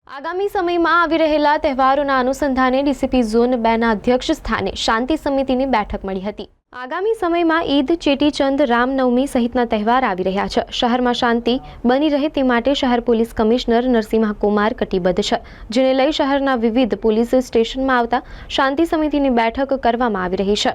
આગામી સમયમાં આવી રહેલા તહેવારોના અનુસંધાને ડીસીપી ઝોન 2 ના અધ્યક્ષ સ્થાને શાંતિ સમિતિની બેઠક મળી હતી। આગામી સમયમાં ઈદ, ચેટીચંદ, રામનવમી સહિતના તહેવાર આવી રહ્યા છે। શહેરમાં શાંતિ બની રહે તે માટે શહેર પોલીસ કમિશનર નરસિંહ કુમાર કટિબદ્ધ છે, જેને લઈ શહેરના વિવિધ પોલીસ સ્ટેશનમાં આવતા શાંતિ સમિતિની બેઠક કરવામાં આવી રહી છે।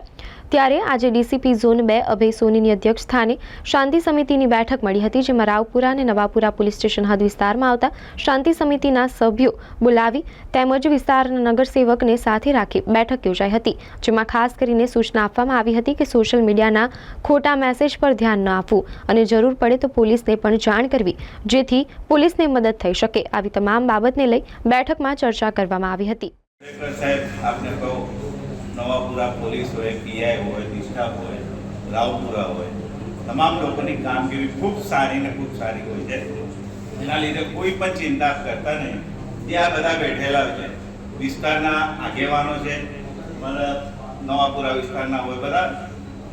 ત્યારે આજે ડીસીપી ઝોન 2 અભય સોનીની અધ્યક્ષ સ્થાને શાંતિ સમિતિની બેઠક મળી હતી, જેમાં રાવપુરા અને નવાપુરા પોલીસ સ્ટેશન હદ વિસ્તારમાં આવતા શાંતિ સમિતિના સભ્યો બોલાવી તેમજ વિસ્તારના નગરસેવકને સાથે રાખી બેઠક યોજાઈ હતી, જેમાં ખાસ કરીને સૂચના આપવામાં આવી હતી કે સોશિયલ મીડિયાના ખોટા મેસેજ પર ધ્યાન ન આપવું અને જરૂર પડે તો પોલીસને પણ જાણ કરવી, જેથી પોલીસને મદદ થઈ શકે। આવી તમામ બાબતને લઈ બેઠકમાં ચર્ચા કરવામાં આવી હતી। નવાપુરા પોલીસ હોય, પીઆઈ હોય, ડિસ્ટાફ હોય, રાવપુરા હોય, તમામ લોકોની કામગીરી ખૂબ સારી હોય છે। એના લીધે કોઈ પણ ચિંતા કરતા નહીં। ત્યાં બધા બેઠેલા છે, વિસ્તારના આગેવાનો છે, નવાપુરા વિસ્તારના હોય, બધા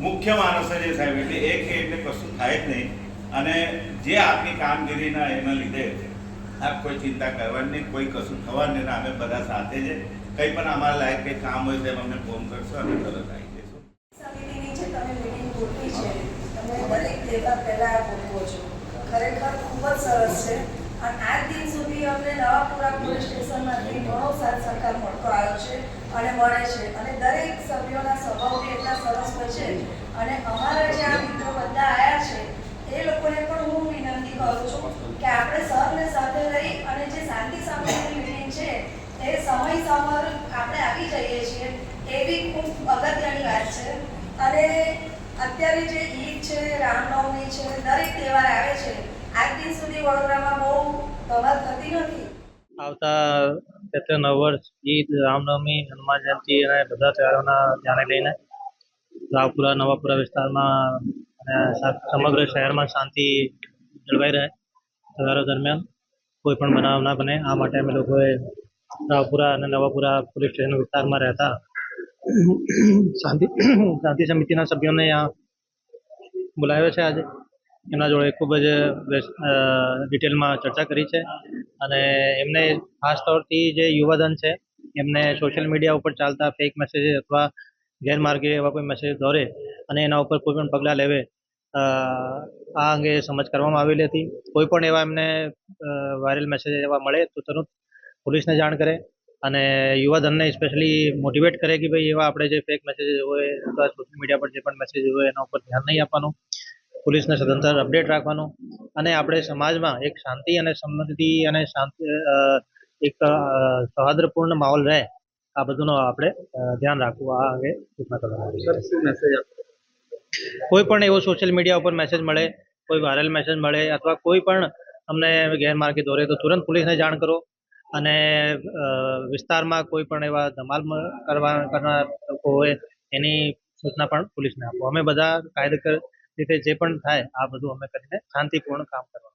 મુખ્ય માણસો છે સાહેબ। એટલે એક એટલે કશું થાય જ નહીં। અને જે આપની કામગીરીના એના લીધે આપ કોઈ ચિંતા કરવાની નહીં, કોઈ કશું થવાનું નહીં। અમે બધા સાથે છે। કંઈ પણ અમારા લાયક કંઈ કામ હોય તો અમને ફોન કરશો, અમે તરત આવી જઈશું। સમિતિની જે તમે મીટિંગ ગોઠવી છે, તમે દરેક તહેવાર પહેલા ગોઠવો છો, ખરેખર ખૂબ જ સરસ છે। અને આજ દિન સુધી અમને નવાપુરા પોલીસ સ્ટેશનમાંથી ઘણો સાથ સહકાર મળતો આવ્યો છે અને મળે છે। અને દરેક સભ્યોના સ્વભાવ બી એટલા સરસ હોય છે। અને અમારા જે આ મિત્રો બધા આવ્યા છે એ લોકોને પણ હું વિનંતી કરું છું કે આપણે સૌને સાથે લઈ અને જે શાંતિ સમિતિની મીટિંગ છે એ સમયસર આપણે આવી જઈએ છીએ, એવી ખૂબ અગત્યની વાત છે। અને અત્યારે જે ઈદ છે, રામનવમી છે, દરેક તહેવાર આવે છે, આજ દિન સુધી વડોદરામાં બહુ ધમાલ થતી નથી। આવતા ચૈત્ર નવવર્ષ, ઈદ, રામનવમી, હનુમાન જયંતિ અને બધા તહેવારોના ધ્યાને લઈને રાવપુરા, નવાપુરા વિસ્તારમાં અને સમગ્ર શહેરમાં શાંતિ જળવાઈ રહે, તહેવારો દરમિયાન કોઈ પણ બનાવ ના બને, આ માટે અમે લોકોએ રાવપુરા અને નવાપુરા પોલીસ સ્ટેશન વિસ્તારમાં રહેતા શાંતિ સમિતિના સભ્યોને અહીંયા બોલાવ્યો છે। આજે એમના જોડે ખૂબ જ ડિટેલમાં ચર્ચા કરી છે અને એમને ખાસ તौरથી જે યુવાધન છે એમને સોશિયલ મીડિયા ઉપર ચાલતા ફેક મેસેજ અથવા ગેરમાર્ગે એવા કોઈ મેસેજ દોરે અને એના ઉપર કોઈ પણ પગલાં લેવે, આ અંગે સમજ કરવામાં આવેલી હતી। કોઈ પણ એવા એમને વાયરલ મેસેજ એવા મળે તો તરત પોલીસને જાણ કરે અને યુવાધનને સ્પેશિયલી મોટિવેટ કરે કે ભાઈ એવા આપણે જે ફેક મેસેજ હોય અથવા સોશિયલ મીડિયા પર જે પણ મેસેજ હોય એના ઉપર ધ્યાન નહીં આપવાનું, પોલીસને સદંતર અપડેટ રાખવાનું અને આપણે સમાજમાં એક શાંતિ અને સમૃદ્ધિ અને એક સૌહાર્દપૂર્ણ માહોલ રહે, આ બધુંનો આપણે ધ્યાન રાખવું, આ અંગે સૂચના કરવામાં આવી છે। કોઈ પણ એવો સોશિયલ મીડિયા ઉપર મેસેજ મળે, કોઈ વાયરલ મેસેજ મળે અથવા કોઈ પણ અમને ગેરમાર્ગે દોરે તો તુરંત પોલીસને જાણ કરો અને વિસ્તારમાં કોઈ પણ એવા ધમાલ કરનાર લોકો હોય એની સૂચના પણ પોલીસને આપો। અમે બધા કાયદેસર રીતે જે પણ થાય આ બધું અમે કરીને શાંતિપૂર્ણ કામ કરવાનું।